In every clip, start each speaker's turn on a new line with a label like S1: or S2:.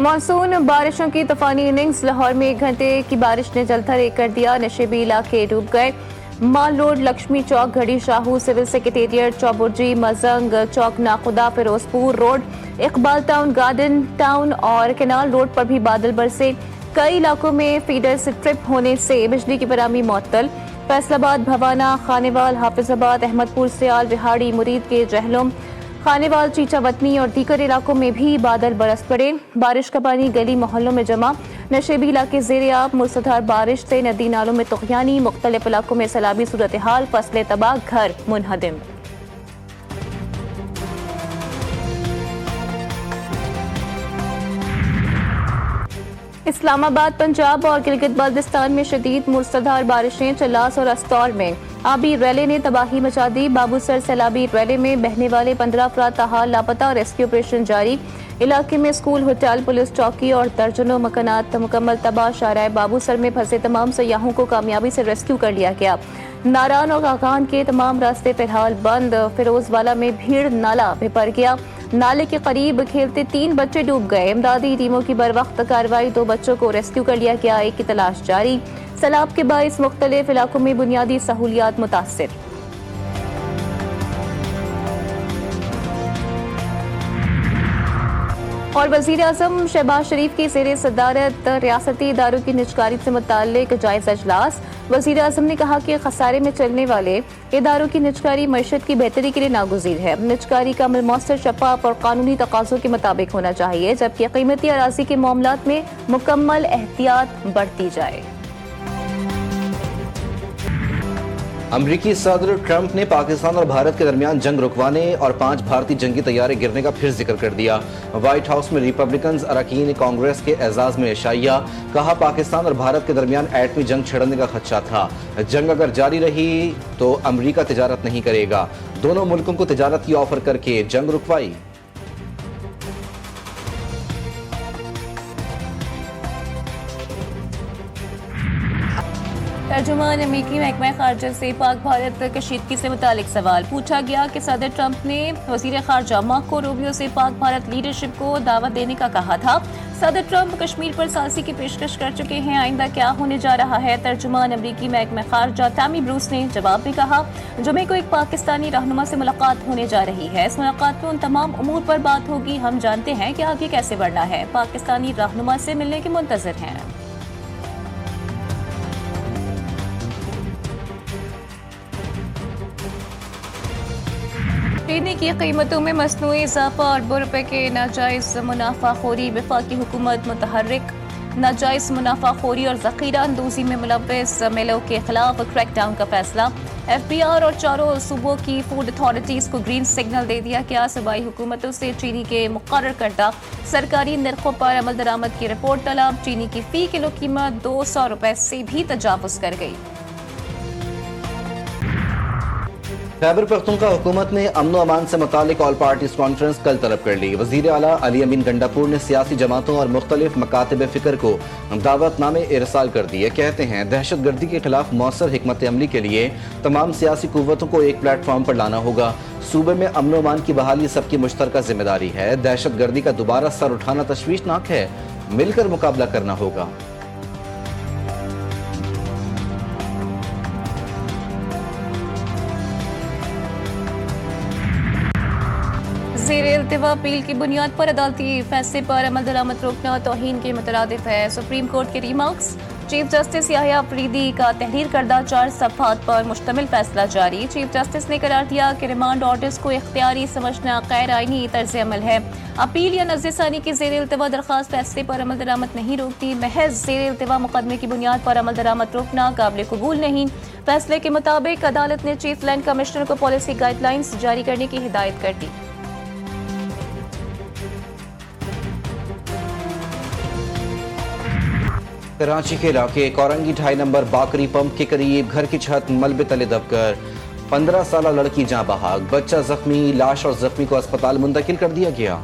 S1: Monsoon बारिशों की तूफानी इनिंग्स। लाहौर में 1 घंटे की बारिश ने जलथल एक कर दिया, नशेबी इलाके डूब गए। माल road, Lakshmi chowk, Garhi Shahu, civil secretariat, Chauburji, Mozang chowk, Nakhuda, Ferozepur road, Iqbal town, garden town और केनाल रोड पर भी बादल बरसे। कई इलाकों में फीडर स्ट्रिप होने से बिजली की बरामदी मुअत्तल। फैसलाबाद, भवाना, खानेवाल, हाफिजाबाद, अहमदपुर, सियाल, रिहाड़ी, मुरीद के जहलुम, खानेवाल, चीचावतनी और दीकर इलाकों में भी बादल बरस पड़े। बारिश का पानी गली मोहल्लों में जमा, नशेबी इलाके ज़ेर-ए-आब। मूसलाधार बारिश से नदी नालों में तुग़यानी, मुख्तलिफ इलाकों में सैलाबी सूरत हाल, फसलें तबाह, घर मुनहदिम। इस्लामाबाद, पंजाब और गिलगित बाल्टिस्तान में शदीद मूसलाधार बारिशें। चलास और अस्तौर में आबी रैले ने तबाही मचा दी। बाबूसर सैलाबी रैले में बहने वाले 15 अफराद ताहाल लापता, रेस्क्यू ऑपरेशन जारी। इलाके में स्कूल, होटल, पुलिस चौकी और दर्जनों मकानात मुकम्मल तबाह। शाहराह बाबूसर में फंसे तमाम सयाहों को कामयाबी से रेस्क्यू कर लिया गया। नारान और काकान के तमाम रास्ते फिलहाल बंद। फिरोजवाला में भीड़ नाला भी भर गया, नाले के करीब खेलते 3 बच्चे डूब गए। इमदादी टीमों की बरवक्त कार्रवाई, 2 बच्चों को रेस्क्यू कर लिया गया, एक की तलाश जारी। सैलाब के बाइस मुख्तलिफ इलाकों में बुनियादी सहूलियात मुतासिर। और वज़ीर-ए-आज़म शहबाज शरीफ की ज़ेर सदारत रियासती इदारों की निजकारी से मुताल्लिक जायज़ा इजलास। वज़ीर-ए-आज़म ने कहा कि खसारे में चलने वाले इदारों की निजकारी मईशत की बेहतरी के लिए नागुज़ीर है। निजकारी का अमल मौसर, शफ़ाफ और कानूनी तकाज़ों के मुताबिक होना चाहिए, जबकि कीमती अराज़ी के मामलात में मुकम्मल एहतियात बरती जाए।
S2: अमरीकी सदर ट्रंप ने पाकिस्तान और भारत के दरमियान जंग रुकवाने और 5 भारतीय जंगी तैयारे गिरने का फिर जिक्र कर दिया। व्हाइट हाउस में रिपब्लिकन अरकान कांग्रेस के एजाज में शाइया, कहा पाकिस्तान और भारत के दरमियान एटमी जंग छिड़ने का खदशा था। जंग अगर जारी रही तो अमरीका तिजारत नहीं करेगा। दोनों मुल्कों को तिजारत की ऑफर करके जंग रुकवाई।
S1: तर्जुमान अमेरिकी महकमा खारजा से पाक भारत कशीदगी से मुतालिक सवाल पूछा गया कि सदर ट्रंप ने वज़ीर खारजा मार्को रूबियो से पाक भारत लीडरशिप को दावत देने का कहा था। सदर ट्रंप कश्मीर पर सालसी की पेशकश कर चुके हैं, आइंदा क्या होने जा रहा है। तर्जुमान अमेरिकी महकमा खारजा टॉमी ब्रूस ने जवाब में कहा, जुमे को एक पाकिस्तानी रहनुमा से मुलाकात होने जा रही है। इस मुलाकात में उन तमाम उमूर पर बात होगी। हम जानते हैं कि आगे कैसे बढ़ना है। पाकिस्तानी रहनुमा से मिलने के मुंतज़िर हैं। चीनी की कीमतों में मसनूई इजाफा, अरबों रुपए के नाजायज मुनाफाखोरी। वफाकी हुकूमत मुतहर्रिक। नाजायज मुनाफाखोरी और ज़ख़ीरा अंदोज़ी में मुलव्वस मिलों के खिलाफ क्रैकडाउन का फैसला। FBI और 4 सूबों की फूड अथॉरिटीज़ को ग्रीन सिग्नल दे दिया गया। सूबाई हुकूमतों से चीनी के मुक़र्रर करदा सरकारी निर्खों पर अमल दरामद की रिपोर्ट तलब। चीनी की फ़ी किलो कीमत 200 रुपए से भी तजावुज़ कर गई।
S2: खैबर पख्तूनख्वा हुकूमत ने अमन अमान से मुतालिक ऑल पार्टीज कॉन्फ्रेंस कल तलब कर ली। वज़ीर आला अली अमीन गंडापुर ने सियासी जमातों और मुख्तलिफ मकातब फ़िक्र को दावतनामे इरसाल कर दिए। कहते हैं दहशत गर्दी के खिलाफ मौसर हिकमत अमली के लिए तमाम सियासी कुव्वतों को एक प्लेटफॉर्म पर लाना होगा। सूबे में अमन अमान की बहाली सबकी मुश्तरका जिम्मेदारी है। दहशत गर्दी का दोबारा सर उठाना तशवीशनाक है, मिलकर मुकाबला करना होगा।
S1: ज़ेर इल्तिवा अपील की बुनियाद पर अदालती फैसले पर अमल दरामद रोकना तौहीन के मुतरादिफ है। सुप्रीम कोर्ट के remarks. Chief justice Yahya Afridi का तहरीर करदा 4 सफ़हात पर मुश्तमिल फैसला जारी। चीफ जस्टिस ने करार दिया कि रिमांड ऑर्डर्स को इख्तियारी समझना गैर आईनी तर्ज अमल है। अपील या नज़्र-ए-सानी की ज़ेर इल्तिवा दरख्वास्त फैसले पर अमल दरामद नहीं रोकती। महज ज़ेर इल्तिवा मुकदमे की बुनियाद पर अमल दरामद रोकना काबिल कबूल नहीं। फैसले के मुताबिक अदालत ने चीफ लैंड कमिश्नर को पॉलिसी गाइडलाइंस जारी करने की हिदायत कर दी।
S2: कराची के इलाके कोरंगी 2.5 नंबर बाकरी पंप के करीब घर की छत मलबे तले दबकर 15 साला लड़की जाँ बहाक, बच्चा जख्मी। लाश और जख्मी को अस्पताल मुंतकिल कर दिया गया।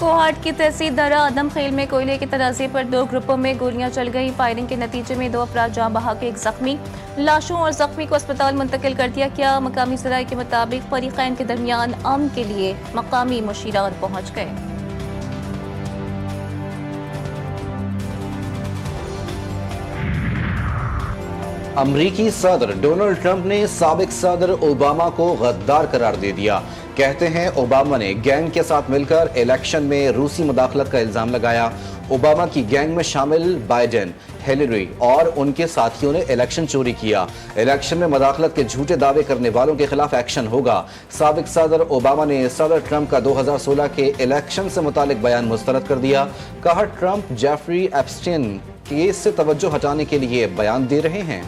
S1: कोहाट की तहसील दरा आदम खेल में कोयले के तनाज़े पर 2 ग्रुपों में गोलियां चल गई। फायरिंग के नतीजे में 2 अफराद जान बहक, 1 जख्मी। लाशों और जख्मी को अस्पताल मुंतकिल कर दिया गया। मकामी ज़राए के मुताबिक फरीक़ैन के दरमियान अमन के लिए मकामी मुशीरात पहुँच गए।
S2: अमरीकी सदर डोनाल्ड ट्रंप ने साबिक सदर ओबामा को गद्दार करार दे दिया। कहते हैं ओबामा ने गैंग के साथ मिलकर इलेक्शन में रूसी मुदाखलत का इल्जाम लगाया। ओबामा की गैंग में शामिल बाइडेन, हिलरी और उनके साथियों ने इलेक्शन चोरी किया। इलेक्शन में मुदाखलत के झूठे दावे करने वालों के खिलाफ एक्शन होगा। साबिक सदर ओबामा ने सदर ट्रंप का 2016 के इलेक्शन से मुतालिक बयान मुस्तरद कर दिया। कहा, ट्रंप जेफरी एप्स्टीन केस से तवज्जो हटाने के लिए बयान दे रहे हैं।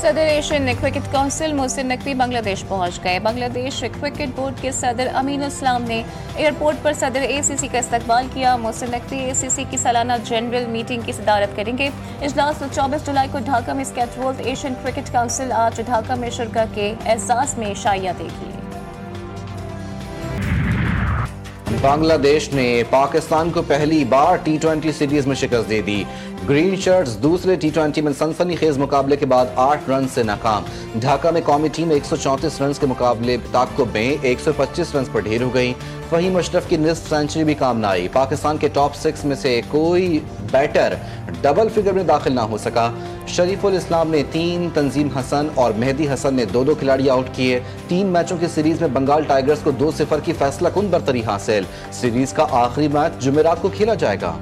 S1: सदर Asian cricket council Mohsin Naqvi Bangladesh पहुंच गए। बांग्लादेश क्रिकेट बोर्ड के सदर अमीन इस्लाम ने एयरपोर्ट पर सदर एसीसी का इस्तकबाल किया। मोहसिन नकवी एसीसी की सालाना जनरल मीटिंग की सदारत करेंगे। इजलास 24 जुलाई को ढाका में स्केड्यूल्ड। एशियन क्रिकेट काउंसिल आज ढाका में शिरकत के एहसास में शाइया देगी।
S2: बांग्लादेश ने पाकिस्तान को पहली बार T20 सीरीज में शिकस्त दे दी। ग्रीन शर्ट्स दूसरे T20 में सनसनीखेज मुकाबले के बाद 8 रन से नाकाम। ढाका में कौमी टीम 134 रन के मुकाबले ताक़ुब में 125 रन पर ढेर हो गई। फहीम अशरफ की निस्फ सेंचुरी भी काम न आई। पाकिस्तान के टॉप 6 में से कोई बैटर डबल फिगर में दाखिल ना हो सका। शरीफुल इस्लाम ने 3, तंजीम हसन और मेहदी हसन ने 2 खिलाड़ी आउट किए। 3 मैचों की सीरीज में बंगाल टाइगर्स को 2-0 की फैसला कुन बरतरी हासिल। सीरीज का आखिरी मैच जुमेरात को खेला जाएगा।